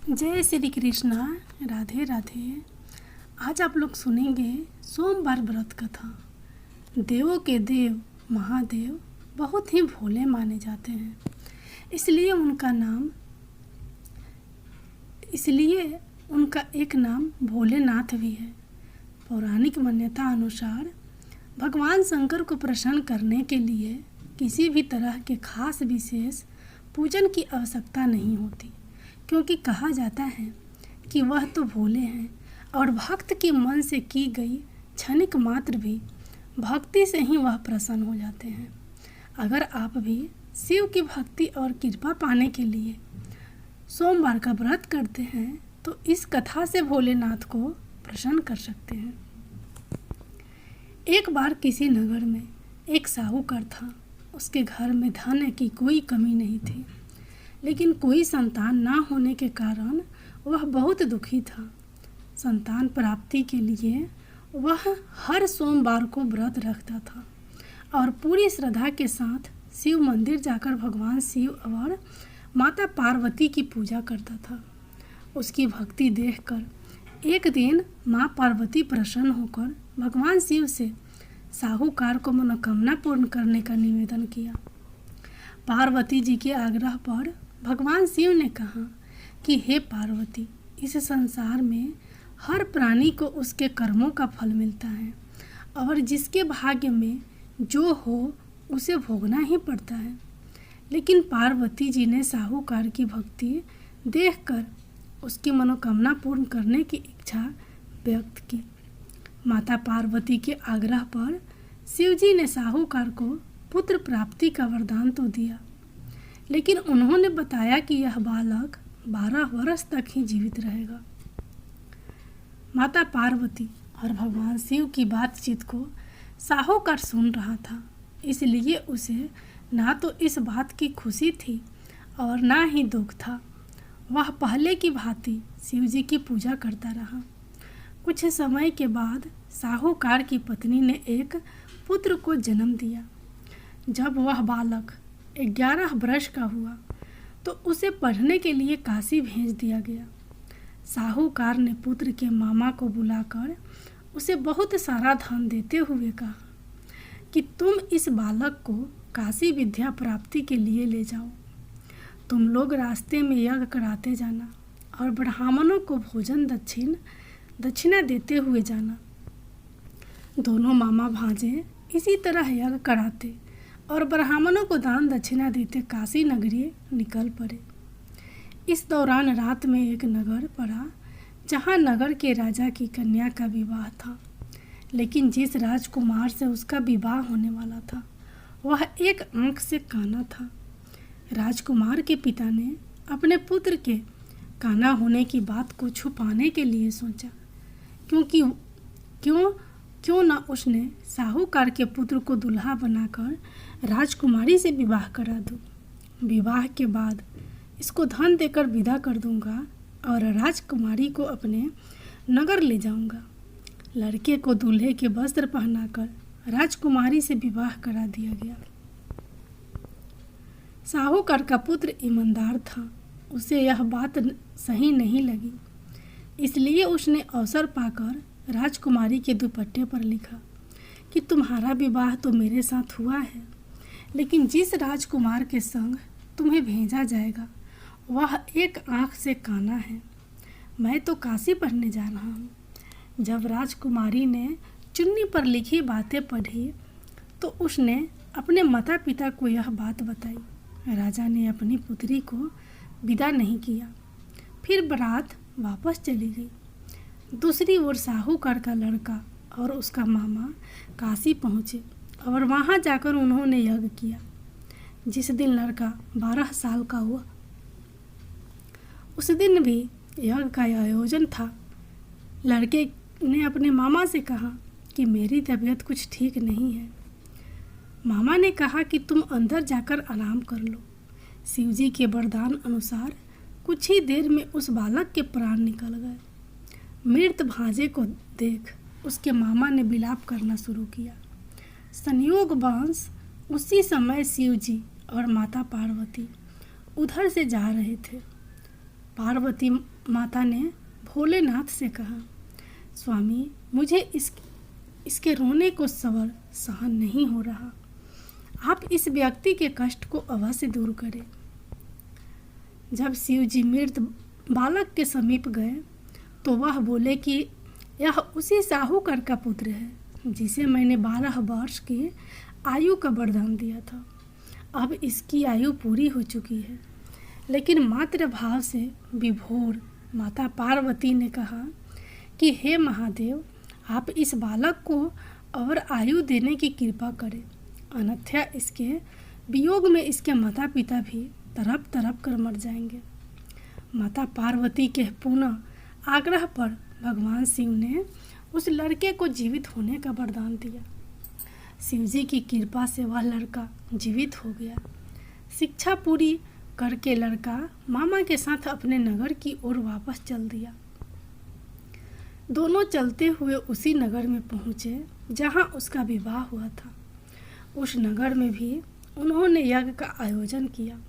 जय श्री कृष्णा। राधे राधे। आज आप लोग सुनेंगे सोमवार व्रत कथा। देवों के देव महादेव बहुत ही भोले माने जाते हैं, इसलिए उनका एक नाम भोलेनाथ भी है। पौराणिक मान्यता अनुसार भगवान शंकर को प्रसन्न करने के लिए किसी भी तरह के खास विशेष पूजन की आवश्यकता नहीं होती, क्योंकि कहा जाता है कि वह तो भोले हैं और भक्त के मन से की गई क्षणिक मात्र भी भक्ति से ही वह प्रसन्न हो जाते हैं। अगर आप भी शिव की भक्ति और कृपा पाने के लिए सोमवार का व्रत करते हैं तो इस कथा से भोलेनाथ को प्रसन्न कर सकते हैं। एक बार किसी नगर में एक साहूकार था। उसके घर में धन की कोई कमी नहीं थी, लेकिन कोई संतान ना होने के कारण वह बहुत दुखी था। संतान प्राप्ति के लिए वह हर सोमवार को व्रत रखता था और पूरी श्रद्धा के साथ शिव मंदिर जाकर भगवान शिव और माता पार्वती की पूजा करता था। उसकी भक्ति देखकर एक दिन माँ पार्वती प्रसन्न होकर भगवान शिव से साहूकार को मनोकामना पूर्ण करने का निवेदन किया। पार्वती जी के आग्रह पर भगवान शिव ने कहा कि हे पार्वती, इस संसार में हर प्राणी को उसके कर्मों का फल मिलता है और जिसके भाग्य में जो हो उसे भोगना ही पड़ता है। लेकिन पार्वती जी ने साहूकार की भक्ति देखकर उसकी मनोकामना पूर्ण करने की इच्छा व्यक्त की। माता पार्वती के आग्रह पर शिव जी ने साहूकार को पुत्र प्राप्ति का वरदान तो दिया, लेकिन उन्होंने बताया कि यह बालक 12 वर्ष तक ही जीवित रहेगा। माता पार्वती और भगवान शिव की बातचीत को साहूकार सुन रहा था, इसलिए उसे ना तो इस बात की खुशी थी और ना ही दुख था। वह पहले की भांति शिव जी की पूजा करता रहा। कुछ समय के बाद साहूकार की पत्नी ने एक पुत्र को जन्म दिया। जब वह बालक 11 वर्ष का हुआ तो उसे पढ़ने के लिए काशी भेज दिया गया। साहूकार ने पुत्र के मामा को बुलाकर उसे बहुत सारा धन देते हुए कहा कि तुम इस बालक को काशी विद्या प्राप्ति के लिए ले जाओ। तुम लोग रास्ते में यज्ञ कराते जाना और ब्राह्मणों को भोजन दक्षिणा देते हुए जाना। दोनों मामा भांजे इसी तरह यज्ञ कराते और ब्राह्मणों को दान दक्षिणा देते काशी नगरी निकल पड़े। इस दौरान रात में एक नगर पड़ा जहां नगर के राजा की कन्या का विवाह था, लेकिन जिस राजकुमार से उसका विवाह होने वाला था वह एक आंख से काना था। राजकुमार के पिता ने अपने पुत्र के काना होने की बात को छुपाने के लिए सोचा, क्यों न उसने साहूकार के पुत्र को दुल्हा बनाकर राजकुमारी से विवाह करा दूं। विवाह के बाद इसको धन देकर विदा कर दूंगा और राजकुमारी को अपने नगर ले जाऊंगा। लड़के को दूल्हे के वस्त्र पहनाकर राजकुमारी से विवाह करा दिया गया। साहूकार का पुत्र ईमानदार था, उसे यह बात सही नहीं लगी, इसलिए उसने अवसर पाकर राजकुमारी के दुपट्टे पर लिखा कि तुम्हारा विवाह तो मेरे साथ हुआ है, लेकिन जिस राजकुमार के संग तुम्हें भेजा जाएगा वह एक आंख से काना है। मैं तो काशी पढ़ने जा रहा हूँ। जब राजकुमारी ने चुन्नी पर लिखी बातें पढ़ी तो उसने अपने माता पिता को यह बात बताई। राजा ने अपनी पुत्री को विदा नहीं किया, फिर बारात वापस चली गई। दूसरी ओर साहूकार का लड़का और उसका मामा काशी पहुँचे और वहाँ जाकर उन्होंने यज्ञ किया। जिस दिन लड़का 12 साल का हुआ उस दिन भी यज्ञ का आयोजन था। लड़के ने अपने मामा से कहा कि मेरी तबीयत कुछ ठीक नहीं है। मामा ने कहा कि तुम अंदर जाकर आराम कर लो। शिवजी के वरदान अनुसार कुछ ही देर में उस बालक के प्राण निकल गए। मृत भांजे को देख उसके मामा ने विलाप करना शुरू किया। संयोगवश उसी समय शिवजी और माता पार्वती उधर से जा रहे थे। पार्वती माता ने भोलेनाथ से कहा, स्वामी, मुझे इसके रोने को सबर सहन नहीं हो रहा। आप इस व्यक्ति के कष्ट को अवश्य दूर करें। जब शिव जी मृत बालक के समीप गए तो वह बोले कि यह उसी साहूकार का पुत्र है जिसे मैंने 12 वर्ष की आयु का वरदान दिया था। अब इसकी आयु पूरी हो चुकी है। लेकिन मातृ भाव से विभोर माता पार्वती ने कहा कि हे महादेव, आप इस बालक को और आयु देने की कृपा करें, अन्यथा इसके वियोग में इसके माता पिता भी तड़प तड़प कर मर जाएंगे। माता पार्वती के पुनः आग्रह पर भगवान शिव ने उस लड़के को जीवित होने का वरदान दिया। शिव जी की कृपा से वह लड़का जीवित हो गया। शिक्षा पूरी करके लड़का मामा के साथ अपने नगर की ओर वापस चल दिया। दोनों चलते हुए उसी नगर में पहुँचे जहाँ उसका विवाह हुआ था। उस नगर में भी उन्होंने यज्ञ का आयोजन किया।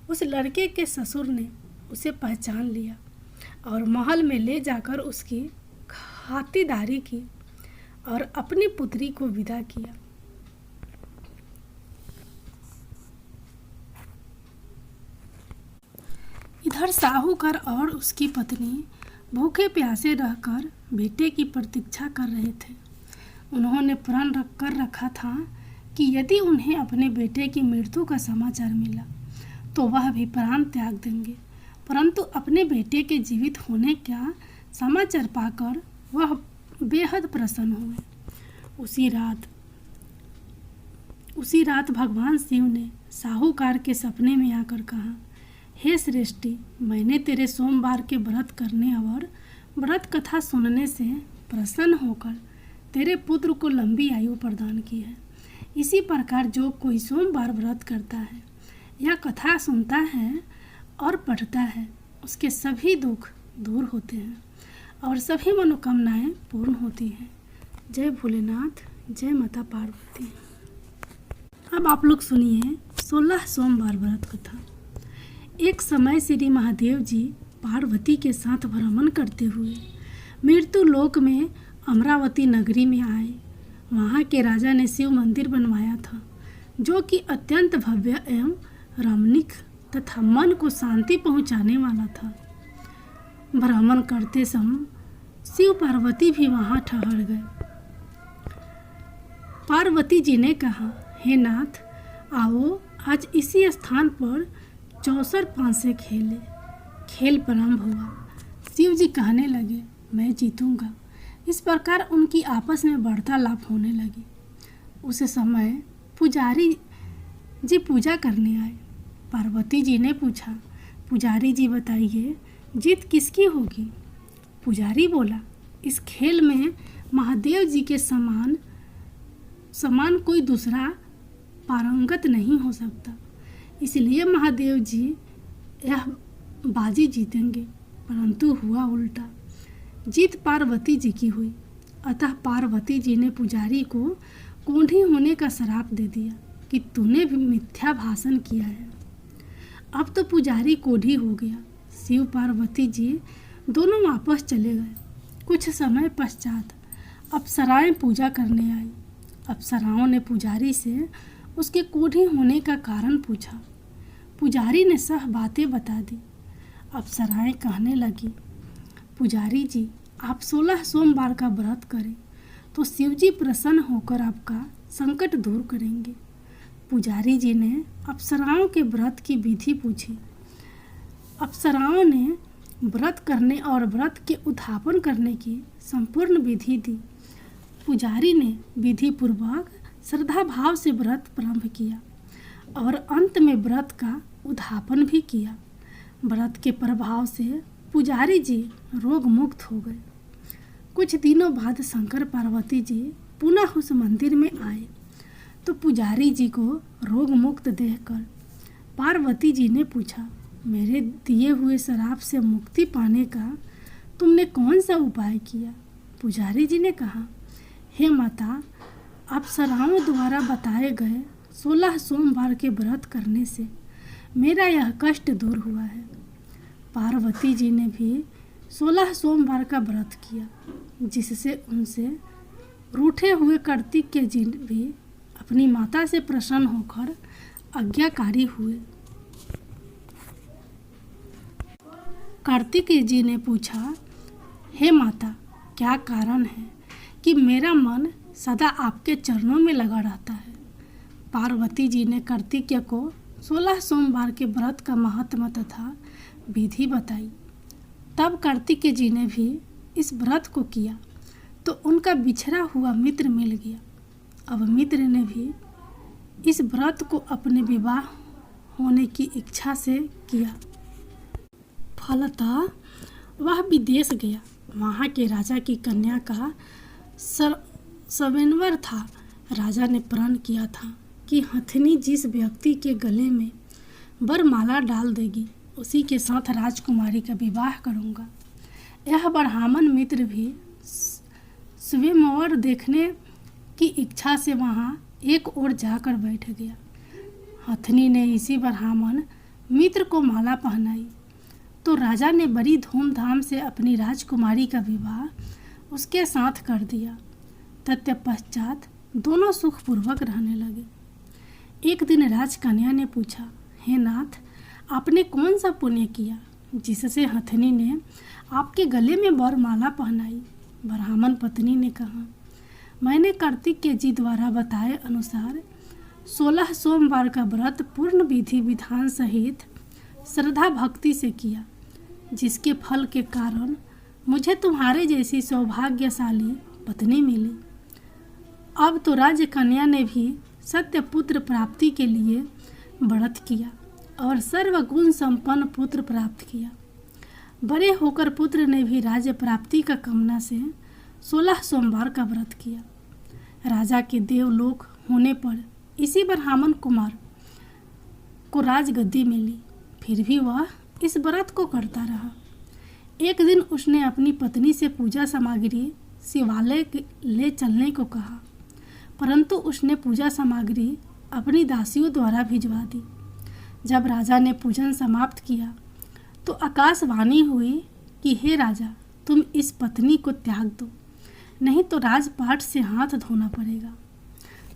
उस लड़के के ससुर ने उसे पहचान लिया और महल में ले जाकर उसकी खातिरदारी की और अपनी पुत्री को विदा किया। इधर साहूकार और उसकी पत्नी भूखे प्यासे रहकर बेटे की प्रतीक्षा कर रहे थे। उन्होंने प्रण कर रखा था कि यदि उन्हें अपने बेटे की मृत्यु का समाचार मिला तो वह भी प्राण त्याग देंगे, परंतु अपने बेटे के जीवित होने का समाचार पाकर वह बेहद प्रसन्न हुए। उसी रात भगवान शिव ने साहूकार के सपने में आकर कहा, हे श्रेष्ठी, मैंने तेरे सोमवार के व्रत करने और व्रत कथा सुनने से प्रसन्न होकर तेरे पुत्र को लंबी आयु प्रदान की है। इसी प्रकार जो कोई सोमवार व्रत करता है या कथा सुनता है और पढ़ता है, उसके सभी दुख दूर होते हैं और सभी मनोकामनाएं पूर्ण होती हैं। जय भोलेनाथ, जय माता पार्वती। अब आप लोग सुनिए 16 सोमवार व्रत कथा। एक समय श्री महादेव जी पार्वती के साथ भ्रमण करते हुए मृत्यु लोक में अमरावती नगरी में आए। वहाँ के राजा ने शिव मंदिर बनवाया था जो कि अत्यंत भव्य एवं रमणीक तथा मन को शांति पहुँचाने वाला था। भ्रमण करते समय शिव पार्वती भी वहाँ ठहर गए। पार्वती जी ने कहा, हे नाथ, आओ आज इसी स्थान पर 64 पांसे खेल प्रारंभ हुआ। शिव जी कहने लगे, मैं जीतूंगा। इस प्रकार उनकी आपस में वार्तालाप होने लगी। उस समय पुजारी जी पूजा करने आए। पार्वती जी ने पूछा, पुजारी जी बताइए, जीत किसकी होगी? पुजारी बोला, इस खेल में महादेव जी के समान कोई दूसरा पारंगत नहीं हो सकता, इसलिए महादेव जी यह बाजी जीतेंगे। परंतु हुआ उल्टा, जीत पार्वती जी की हुई। अतः पार्वती जी ने पुजारी को कोढ़ी होने का श्राप दे दिया कि तूने भी मिथ्या भाषण किया है। अब तो पुजारी कोढ़ी हो गया। शिव पार्वती जी दोनों वापस चले गए। कुछ समय पश्चात अप्सराएं पूजा करने आई। अप्सराओं ने पुजारी से उसके कोढ़ी होने का कारण पूछा। पुजारी ने सब बातें बता दी। अप्सराएं कहने लगी, पुजारी जी, आप 16 सोमवार का व्रत करें तो शिव जी प्रसन्न होकर आपका संकट दूर करेंगे। पुजारी जी ने अप्सराओं के व्रत की विधि पूछी। अप्सराओं ने व्रत करने और व्रत के उद्यापन करने की संपूर्ण विधि दी। पुजारी ने विधि पूर्वक श्रद्धा भाव से व्रत प्रारंभ किया और अंत में व्रत का उद्यापन भी किया। व्रत के प्रभाव से पुजारी जी रोग मुक्त हो गए। कुछ दिनों बाद शंकर पार्वती जी पुनः उस मंदिर में आए तो पुजारी जी को रोग मुक्त देखकर पार्वती जी ने पूछा, मेरे दिए हुए श्राप से मुक्ति पाने का तुमने कौन सा उपाय किया? पुजारी जी ने कहा, हे माता, अप्सराओं द्वारा बताए गए 16 सोमवार के व्रत करने से मेरा यह कष्ट दूर हुआ है। पार्वती जी ने भी 16 सोमवार का व्रत किया, जिससे उनसे रूठे हुए कार्तिक के जी भी अपनी माता से प्रसन्न होकर आज्ञाकारी हुए। कार्तिक जी ने पूछा, हे माता, क्या कारण है कि मेरा मन सदा आपके चरणों में लगा रहता है। पार्वती जी ने कार्तिकेय को 16 सोमवार के व्रत का महत्व तथा विधि बताई। तब कार्तिकेय जी ने भी इस व्रत को किया तो उनका बिछड़ा हुआ मित्र मिल गया। अब मित्र ने भी इस व्रत को अपने विवाह होने की इच्छा से किया। फलतः वह विदेश गया। वहाँ के राजा की कन्या का स्वयंवर था। राजा ने प्रण किया था कि हथिनी जिस व्यक्ति के गले में वरमाला डाल देगी उसी के साथ राजकुमारी का विवाह करूँगा। यह ब्राह्मण मित्र भी स्वयंवर देखने की इच्छा से वहाँ एक ओर जाकर बैठ गया। हथिनी ने इसी ब्राह्मण मित्र को माला पहनाई तो राजा ने बड़ी धूमधाम से अपनी राजकुमारी का विवाह उसके साथ कर दिया। तत्पश्चात दोनों सुखपूर्वक रहने लगे। एक दिन राजकन्या ने पूछा, हे नाथ, आपने कौन सा पुण्य किया जिससे हथिनी ने आपके गले में वरमाला पहनाई। ब्राह्मण पत्नी ने कहा, मैंने कार्तिकेय जी द्वारा बताए अनुसार 16 सोमवार का व्रत पूर्ण विधि विधान सहित श्रद्धा भक्ति से किया, जिसके फल के कारण मुझे तुम्हारे जैसी सौभाग्यशाली पत्नी मिली। अब तो राजकन्या ने भी सत्य पुत्र प्राप्ति के लिए व्रत किया और सर्वगुण संपन्न पुत्र प्राप्त किया। बड़े होकर पुत्र ने भी राज्य प्राप्ति का कामना से 16 सोमवार का व्रत किया। राजा के देवलोक होने पर इसी ब्राह्मण कुमार को राजगद्दी मिली, फिर भी वह इस व्रत को करता रहा। एक दिन उसने अपनी पत्नी से पूजा सामग्री शिवालय ले चलने को कहा, परंतु उसने पूजा सामग्री अपनी दासियों द्वारा भिजवा दी। जब राजा ने पूजन समाप्त किया तो आकाशवाणी हुई कि हे राजा, तुम इस पत्नी को त्याग दो, नहीं तो राजपाट से हाथ धोना पड़ेगा।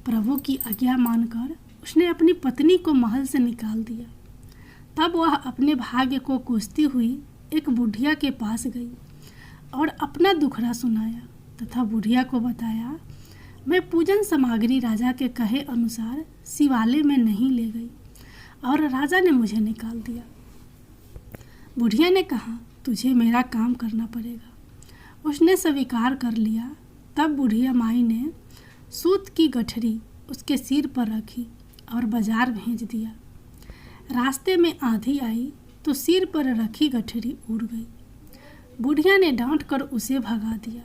प्रभु की आज्ञा मानकर उसने अपनी पत्नी को महल से निकाल दिया। तब वह अपने भाग्य को कोसती हुई एक बुढ़िया के पास गई और अपना दुखड़ा सुनाया तथा बुढ़िया को बताया, मैं पूजन सामग्री राजा के कहे अनुसार शिवालय में नहीं ले गई और राजा ने मुझे निकाल दिया। बुढ़िया ने कहा, तुझे मेरा काम करना पड़ेगा। उसने स्वीकार कर लिया। तब बुढ़िया माई ने सूत की गठरी उसके सिर पर रखी और बाजार भेज दिया। रास्ते में आंधी आई तो सिर पर रखी गठरी उड़ गई। बुढ़िया ने डांट कर उसे भगा दिया।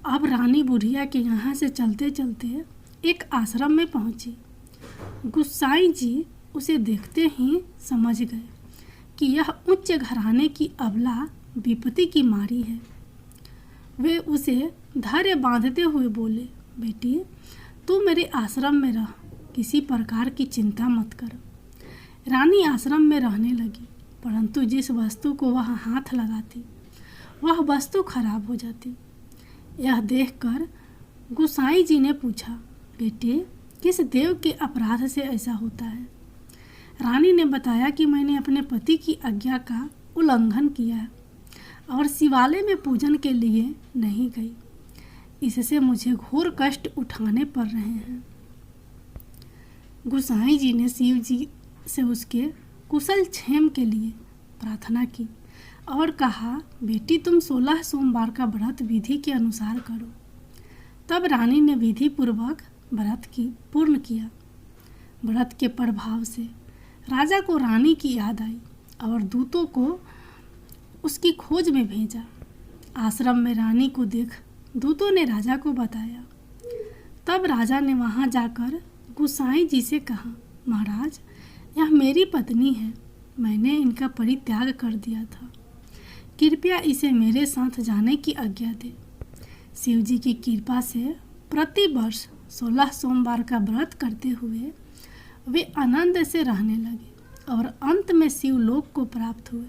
अब रानी बुढ़िया के यहाँ से चलते चलते एक आश्रम में पहुँची। गुस्साई जी उसे देखते ही समझ गए कि यह उच्च घराने की अबला विपत्ति की मारी है। वे उसे धैर्य बांधते हुए बोले, बेटी, तू मेरे आश्रम में रह, किसी प्रकार की चिंता मत कर। रानी आश्रम में रहने लगी, परंतु जिस वस्तु को वह हाथ लगाती वह वस्तु खराब हो जाती। यह देखकर गुसाई जी ने पूछा, बेटे, किस देव के अपराध से ऐसा होता है। रानी ने बताया कि मैंने अपने पति की आज्ञा का उल्लंघन किया है और शिवालय में पूजन के लिए नहीं गई। इससे मुझे घोर कष्ट उठाने पड़ रहे हैं। गुसाई जी ने शिव जी से उसके कुशल क्षेम के लिए प्रार्थना की और कहा, बेटी, तुम 16 सोमवार का व्रत विधि के अनुसार करो। तब रानी ने विधि पूर्वक व्रत की पूर्ण किया। व्रत के प्रभाव से राजा को रानी की याद आई और दूतों को उसकी खोज में भेजा। आश्रम में रानी को देख दूतों ने राजा को बताया। तब राजा ने वहां जाकर गुसाई जी से कहा, महाराज, यह मेरी पत्नी है, मैंने इनका परित्याग कर दिया था, कृपया इसे मेरे साथ जाने की आज्ञा दे। शिव जी की कृपा से प्रति वर्ष 16 सोमवार का व्रत करते हुए वे आनंद से रहने लगे और अंत में शिवलोक को प्राप्त हुए।